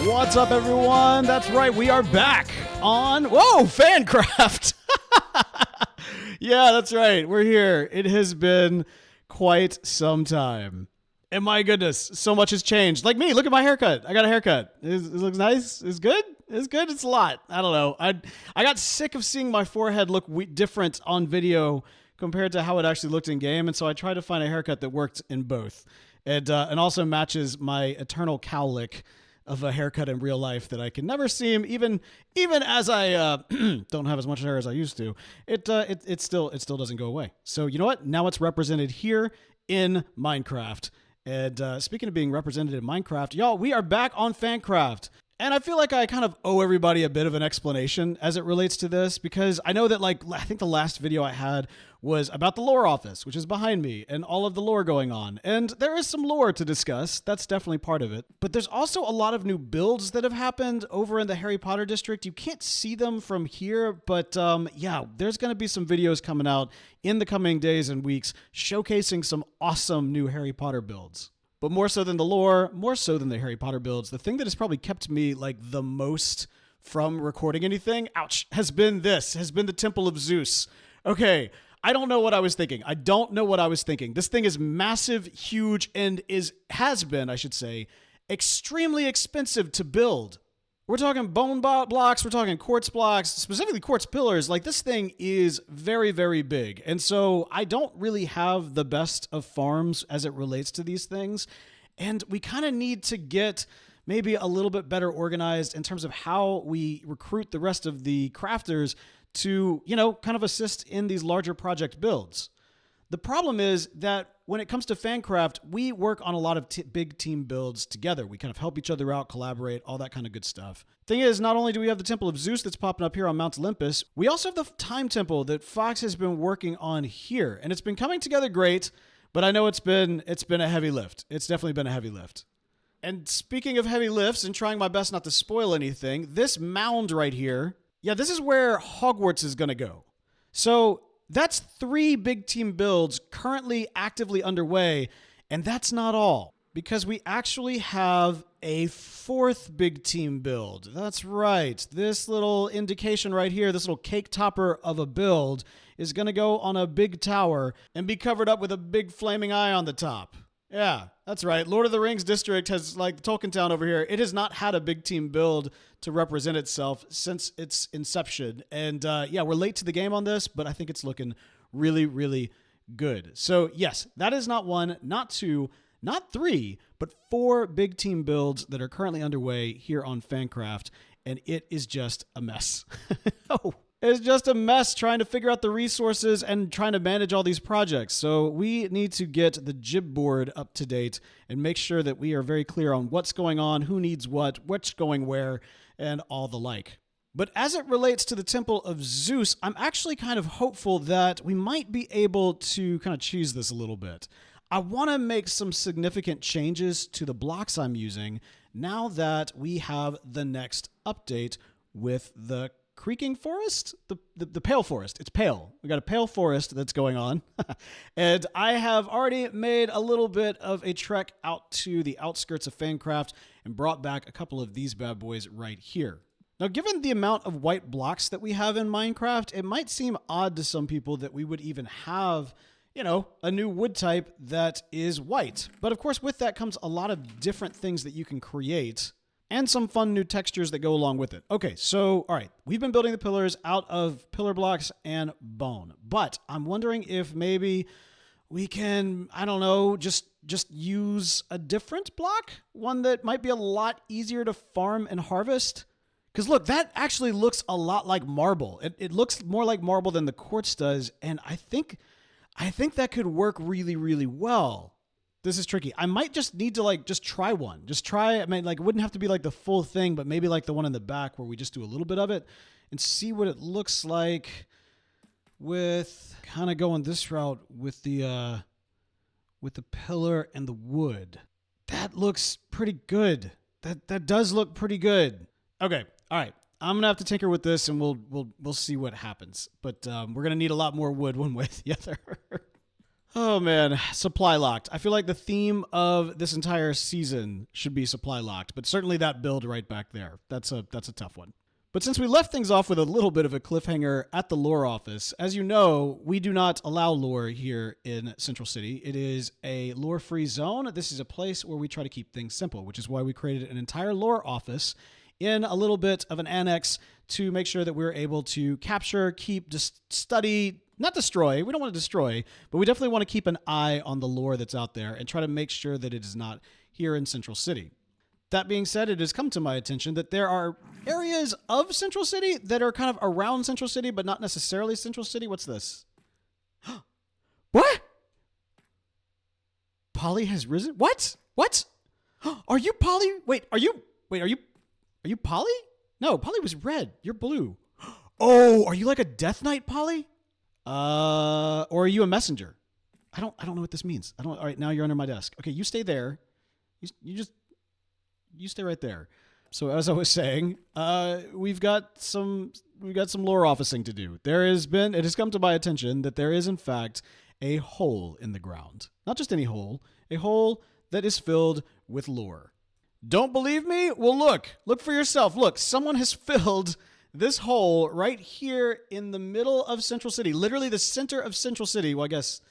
What's up, everyone? That's right, we are back on, FANCRAFT. Yeah, that's right, we're here. It has been quite some time. And my goodness, so much has changed. Like me, look at my haircut. I got a haircut. It looks nice. It's good. It's good. It's a lot. I don't know. I got sick of seeing my forehead look different on video compared to how it actually looked in game, and so I tried to find a haircut that worked in both, and also matches my eternal cowlick of a haircut in real life that I can never seem, even as I don't have as much hair as I used to. It still doesn't go away. So you know what? Now it's represented here in Minecraft. And speaking of being represented in Minecraft, y'all, we are back on FANCRAFT. And I feel like I kind of owe everybody a bit of an explanation as it relates to this, because I know that, I think the last video I had was about the lore office, which is behind me, and all of the lore going on. And there is some lore to discuss. That's definitely part of it. But there's also a lot of new builds that have happened over in the Harry Potter district. You can't see them from here, but yeah, there's going to be some videos coming out in the coming days and weeks showcasing some awesome new Harry Potter builds. But more so than the lore, more so than the Harry Potter builds, the thing that has probably kept me the most from recording anything, has been the Temple of Zeus. Okay, I don't know what I was thinking. This thing is massive, huge, and has been, I should say, extremely expensive to build. We're talking bone blocks, we're talking quartz blocks, specifically quartz pillars. This thing is very, very big. And so I don't really have the best of farms as it relates to these things. And we kind of need to get maybe a little bit better organized in terms of how we recruit the rest of the crafters to, kind of assist in these larger project builds. The problem is that when it comes to FANCRAFT, we work on a lot of big team builds together. We kind of help each other out, collaborate, all that kind of good stuff. Thing is, not only do we have the Temple of Zeus that's popping up here on Mount Olympus, we also have the Time Temple that Fox has been working on here. And it's been coming together great, but I know it's been a heavy lift. It's definitely been a heavy lift. And speaking of heavy lifts and trying my best not to spoil anything, this mound right here, yeah, this is where Hogwarts is going to go. So that's 3 big team builds currently actively underway, and that's not all, because we actually have a 4th big team build. That's right. This little indication right here, this little cake topper of a build, is going to go on a big tower and be covered up with a big flaming eye on the top. Yeah, that's right. Lord of the Rings district has, like Tolkien Town over here, it has not had a big team build to represent itself since its inception. And yeah, we're late to the game on this, but I think it's looking really, really good. So yes, that is not 1, not 2, not 3, but 4 big team builds that are currently underway here on FANCRAFT, and it is just a mess. Oh. It's just a mess trying to figure out the resources and trying to manage all these projects. So we need to get the Jib board up to date and make sure that we are very clear on what's going on, who needs what's going where, and all the like. But as it relates to the Temple of Zeus, I'm actually kind of hopeful that we might be able to kind of cheese this a little bit. I want to make some significant changes to the blocks I'm using now that we have the next update with the Creaking Forest? The Pale Forest. It's pale. We got a pale forest that's going on. And I have already made a little bit of a trek out to the outskirts of FANCRAFT and brought back a couple of these bad boys right here. Now, given the amount of white blocks that we have in Minecraft, it might seem odd to some people that we would even have, a new wood type that is white. But of course, with that comes a lot of different things that you can create and some fun new textures that go along with it. Okay, so, all right, we've been building the pillars out of pillar blocks and bone, but I'm wondering if maybe we can, I don't know, just use a different block, one that might be a lot easier to farm and harvest. Because look, that actually looks a lot like marble. It looks more like marble than the quartz does, and I think that could work really, really well. This is tricky. I might just need to just try one. It wouldn't have to be the full thing, but maybe the one in the back where we just do a little bit of it and see what it looks like with kind of going this route with the pillar and the wood. That looks pretty good. That does look pretty good. Okay. All right. I'm going to have to tinker with this and we'll see what happens. But we're going to need a lot more wood one way or the other. Oh man, supply locked. I feel like the theme of this entire season should be supply locked, but certainly that build right back there. That's a tough one. But since we left things off with a little bit of a cliffhanger at the lore office, as you know, we do not allow lore here in Central City. It is a lore-free zone. This is a place where we try to keep things simple, which is why we created an entire lore office in a little bit of an annex to make sure that we're able to capture, keep, just study, not destroy. We don't want to destroy, but we definitely want to keep an eye on the lore that's out there and try to make sure that it is not here in Central City. That being said, it has come to my attention that there are areas of Central City that are kind of around Central City, but not necessarily Central City. What's this? What? Polly has risen? What? What? Are you Polly? Are you Polly? No, Polly was red. You're blue. Oh, are you like a Death Knight, Polly? Or are you a messenger? I don't know what this means. All right, now you're under my desk. Okay, you stay there. You stay right there. So as I was saying, we've got some lore officing to do. It has come to my attention that there is in fact a hole in the ground. Not just any hole, a hole that is filled with lore. Don't believe me? Well, look for yourself. Look, someone has filled this hole right here in the middle of Central City, literally the center of Central City. Well, I guess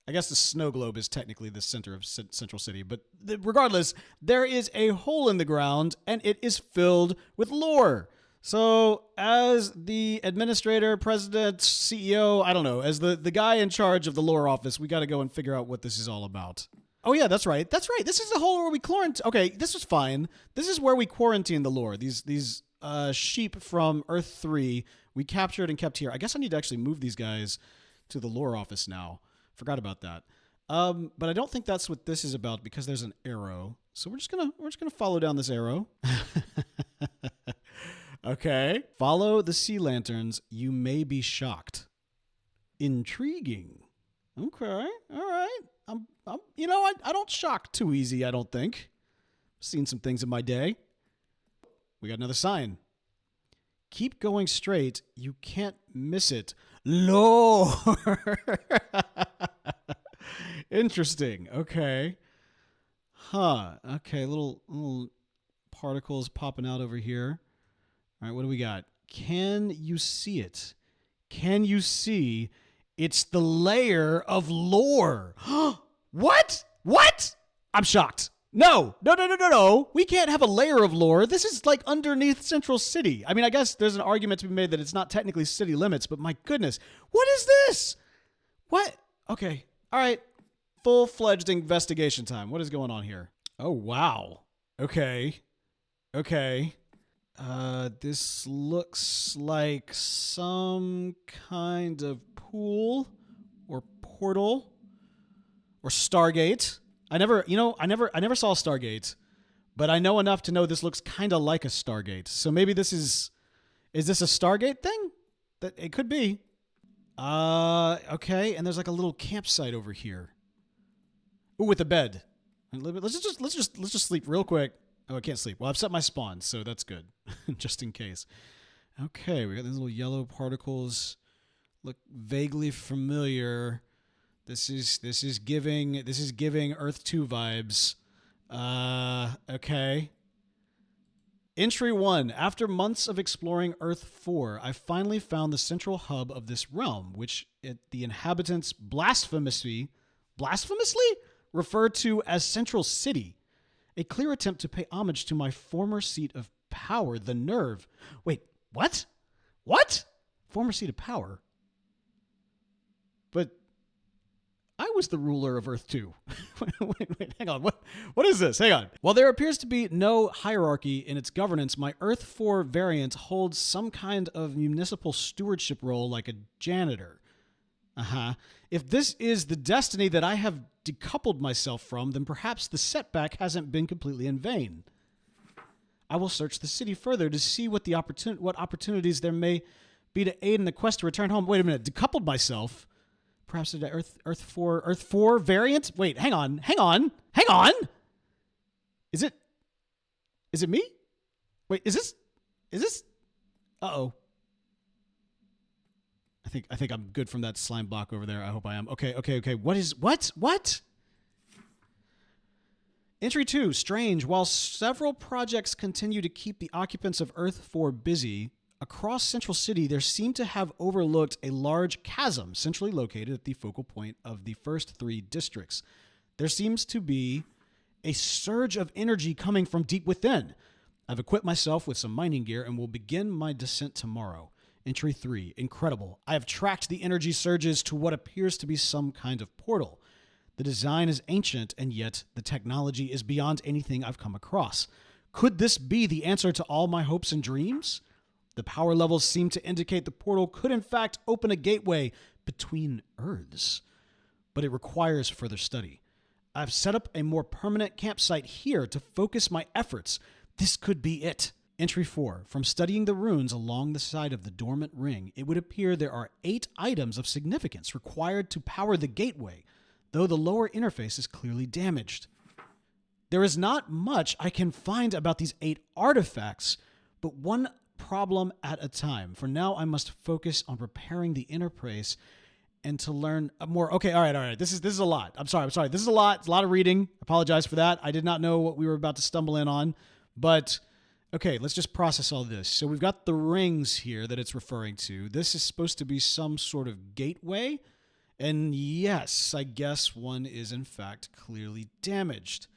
the snow globe is technically the center of Central City, but regardless, there is a hole in the ground and it is filled with lore. So as the administrator, president, CEO, I don't know, as the guy in charge of the lore office, we got to go and figure out what this is all about. Oh yeah, that's right. This is the hole where we quarantine. Okay, this was fine. This is where we quarantine the lore. These sheep from Earth 3 we captured and kept here. I guess I need to actually move these guys to the lore office now. Forgot about that. But I don't think that's what this is about because there's an arrow. So we're just gonna follow down this arrow. Okay. Follow the sea lanterns. You may be shocked. Intriguing. Okay. All right. I don't shock too easy, I don't think. I've seen some things in my day. We got another sign. Keep going straight. You can't miss it. Lore. Interesting. Okay. Huh. Okay. Little particles popping out over here. All right. What do we got? Can you see it? Can you see? It's the layer of lore. What? I'm shocked. No. We can't have a layer of lore. This is like underneath Central City. I mean, I guess there's an argument to be made that it's not technically city limits, but my goodness, what is this? What? Okay. All right. Full-fledged investigation time. What is going on here? Oh, wow. Okay. This looks like some kind of pool or portal or Stargate. I never saw Stargate, but I know enough to know this looks kind of like a Stargate. So maybe is this a Stargate thing? That it could be. Okay, and there's like a little campsite over here. Ooh, with a bed. Let's just sleep real quick. Oh, I can't sleep. Well, I've set my spawn, so that's good, just in case. Okay, we got these little yellow particles. Look vaguely familiar. This is giving Earth 2 vibes. Okay. Entry 1. After months of exploring Earth 4, I finally found the central hub of this realm, which the inhabitants blasphemously refer to as Central City. A clear attempt to pay homage to my former seat of power, the Nerve. Wait, what? What? Former seat of power? But I was the ruler of Earth 2. wait, hang on. What is this? Hang on. While there appears to be no hierarchy in its governance, my Earth 4 variant holds some kind of municipal stewardship role like a janitor. If this is the destiny that I have decoupled myself from, then perhaps the setback hasn't been completely in vain. I will search the city further to see what opportunities there may be to aid in the quest to return home. Wait a minute, decoupled myself? Perhaps the Earth 4 variant? Wait, hang on. Is it me? Wait, is this? Uh-oh. I think I'm good from that slime block over there. I hope I am. Okay. What? Entry 2, strange. While several projects continue to keep the occupants of Earth 4 busy, across Central City, there seem to have overlooked a large chasm centrally located at the focal point of the first 3 districts. There seems to be a surge of energy coming from deep within. I've equipped myself with some mining gear and will begin my descent tomorrow. Entry 3, incredible. I have tracked the energy surges to what appears to be some kind of portal. The design is ancient, and yet the technology is beyond anything I've come across. Could this be the answer to all my hopes and dreams? The power levels seem to indicate the portal could in fact open a gateway between Earths, but it requires further study. I've set up a more permanent campsite here to focus my efforts. This could be it. Entry 4. From studying the runes along the side of the dormant ring, it would appear there are 8 items of significance required to power the gateway, though the lower interface is clearly damaged. There is not much I can find about these 8 artifacts, but one problem at a time. For now, I must focus on preparing the interface and to learn more. Okay, all right. This is a lot. I'm sorry. This is a lot. It's a lot of reading. I apologize for that. I did not know what we were about to stumble in on, but okay, let's just process all this. So we've got the rings here that it's referring to. This is supposed to be some sort of gateway. And yes, I guess one is in fact clearly damaged.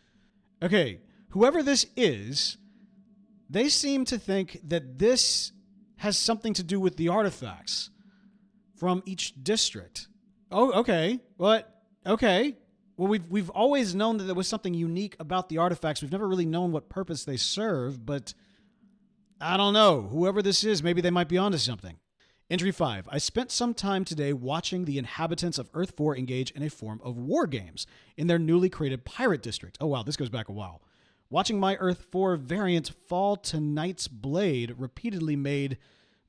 Okay, whoever this is, they seem to think that this has something to do with the artifacts from each district. Oh, okay. What? Okay. Well, we've always known that there was something unique about the artifacts. We've never really known what purpose they serve, but I don't know. Whoever this is, maybe they might be onto something. Entry 5. I spent some time today watching the inhabitants of Earth 4 engage in a form of war games in their newly created pirate district. Oh, wow, this goes back a while. Watching my Earth 4 variant fall to Knight's Blade repeatedly made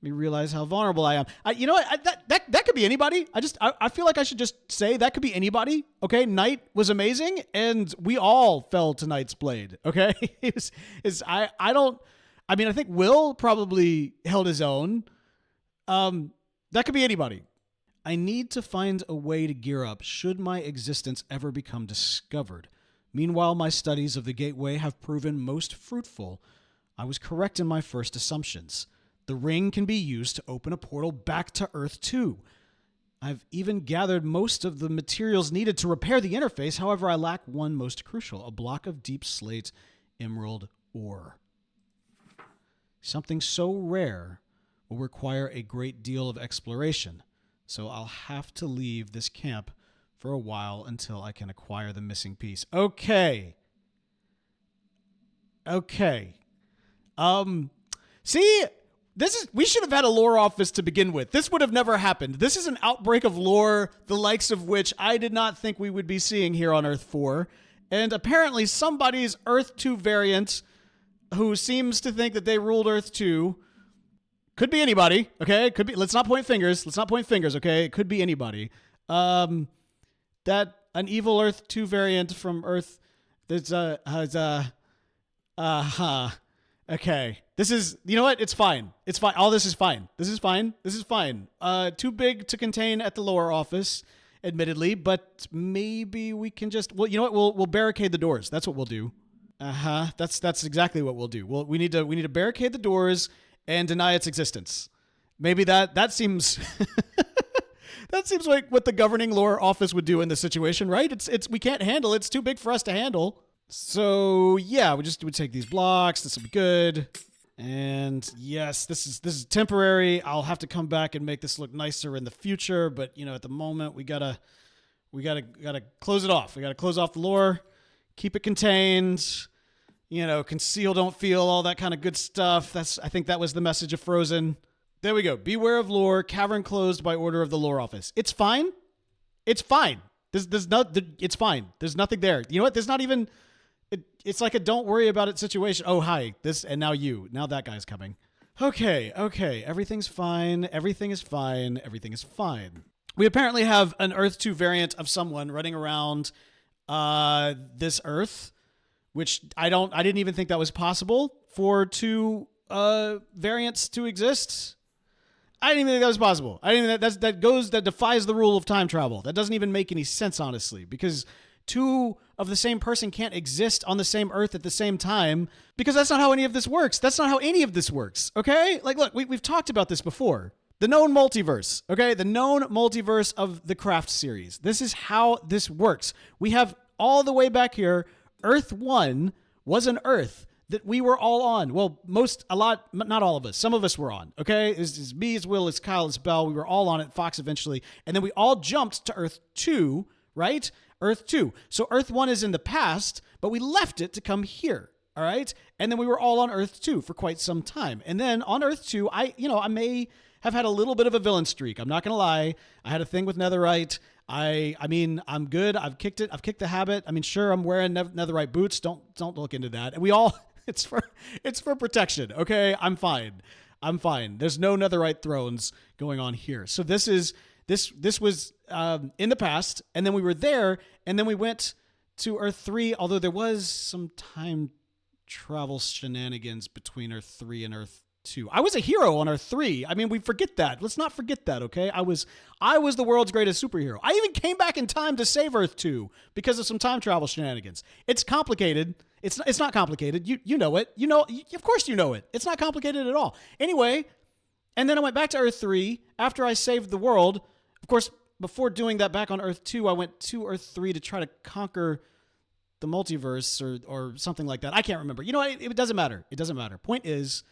me realize how vulnerable I am. You know what? That could be anybody. I feel like I should just say that could be anybody. Okay, Knight was amazing, and we all fell to Knight's Blade. Okay, I think Will probably held his own. That could be anybody. I need to find a way to gear up should my existence ever become discovered. Meanwhile, my studies of the gateway have proven most fruitful. I was correct in my first assumptions. The ring can be used to open a portal back to Earth 2. I've even gathered most of the materials needed to repair the interface. However, I lack one most crucial, a block of deep slate emerald ore. Something so rare will require a great deal of exploration, so I'll have to leave this camp for a while until I can acquire the missing piece. Okay. See, we should have had a lore office to begin with. This would have never happened. This is an outbreak of lore, the likes of which I did not think we would be seeing here on Earth 4. And apparently somebody's Earth 2 variant who seems to think that they ruled Earth 2 could be anybody, okay? Could be. Let's not point fingers, okay? It could be anybody. That an evil Earth 2 variant from Earth that's okay. This is, you know what? It's fine. All this is fine. This is fine. Too big to contain at the lower office, admittedly, but maybe we can just, well, you know what? We'll barricade the doors. That's what we'll do. That's exactly what we'll do. We need to barricade the doors and deny its existence. Maybe that seems that seems like what the governing lore office would do in this situation, right? It's we can't handle it. It's too big for us to handle. So yeah, we take these blocks. This will be good. And yes, this is temporary. I'll have to come back and make this look nicer in the future. But you know, at the moment, we gotta close it off. We gotta close off the lore, keep it contained. You know, conceal, don't feel, all that kind of good stuff. I think that was the message of Frozen. There we go. Beware of lore. Cavern closed by order of the lore office. It's fine. It's fine. It's fine. There's nothing there. You know what? There's not even. It's like a don't worry about it situation. Oh, hi. Now that guy's coming. Okay. Everything's fine. Everything is fine. We apparently have an Earth 2 variant of someone running around this Earth, which I didn't even think that was possible for 2 variants to exist. I didn't even think that was possible. I didn't even that defies the rule of time travel. That doesn't even make any sense, honestly, because two of the same person can't exist on the same Earth at the same time, because that's not how any of this works. That's not how any of this works. Okay? Like, look, we've talked about this before. The known multiverse, okay? The known multiverse of the Craft series. This is how this works. We have all the way back here, Earth 1 was an Earth that we were all on. Well, not all of us. Some of us were on, okay? It's me, it's Will, it's Kyle, it's Bell. We were all on it, Fox eventually. And then we all jumped to Earth 2, right? Earth 2. So Earth 1 is in the past, but we left it to come here, all right? And then we were all on Earth 2 for quite some time. And then on Earth 2, I may have had a little bit of a villain streak. I'm not going to lie. I had a thing with Netherite. I mean, I'm good. I've kicked it. I've kicked the habit. I mean, sure, I'm wearing Netherite boots. Don't look into that. And we all... It's for protection, okay? I'm fine. There's no Netherite thrones going on here. So this was in the past, and then we were there, and then we went to Earth 3, although there was some time travel shenanigans between Earth 3 and Earth 2. I was a hero on Earth 3. I mean, we forget that. Let's not forget that, okay? I was the world's greatest superhero. I even came back in time to save Earth 2 because of some time travel shenanigans. It's complicated. It's not complicated. You know it. Of course you know it. It's not complicated at all. Anyway, and then I went back to Earth 3 after I saved the world. Of course, before doing that back on Earth 2, I went to Earth 3 to try to conquer the multiverse or something like that. I can't remember. You know what? It doesn't matter. It doesn't matter. Point is,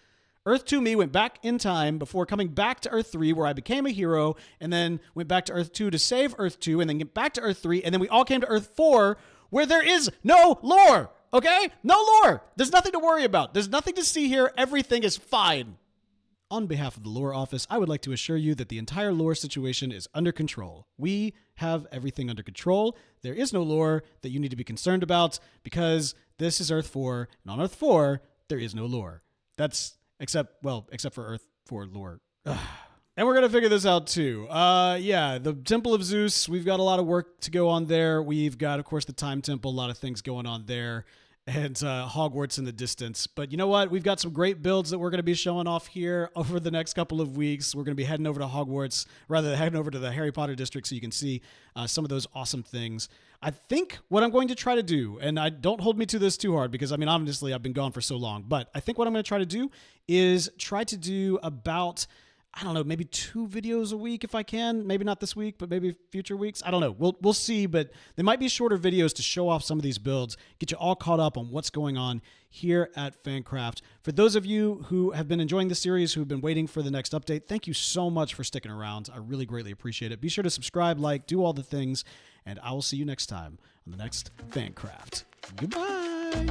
Earth 2 me went back in time before coming back to Earth 3 where I became a hero, and then went back to Earth 2 to save Earth 2, and then get back to Earth 3, and then we all came to Earth 4 where there is no lore. Okay? No lore. There's nothing to worry about. There's nothing to see here. Everything is fine. On behalf of the lore office, I would like to assure you that the entire lore situation is under control. We have everything under control. There is no lore that you need to be concerned about because this is Earth 4, and on Earth 4, there is no lore. Except for Earth 4 lore. And we're going to figure this out too. The Temple of Zeus, we've got a lot of work to go on there. We've got, of course, the Time Temple, a lot of things going on there. And Hogwarts in the distance. But you know what? We've got some great builds that we're going to be showing off here over the next couple of weeks. We're going to be heading over to Hogwarts, rather heading over to the Harry Potter district so you can see some of those awesome things. I think what I'm going to try to do, and don't hold me to this too hard because, I mean, obviously I've been gone for so long, but I think what I'm going to try to do is try to do about, I don't know, maybe 2 videos a week if I can. Maybe not this week, but maybe future weeks. I don't know. We'll see, but they might be shorter videos to show off some of these builds, get you all caught up on what's going on here at FANCRAFT. For those of you who have been enjoying the series, who've been waiting for the next update, thank you so much for sticking around. I really greatly appreciate it. Be sure to subscribe, like, do all the things, and I will see you next time on the next FANCRAFT. Goodbye.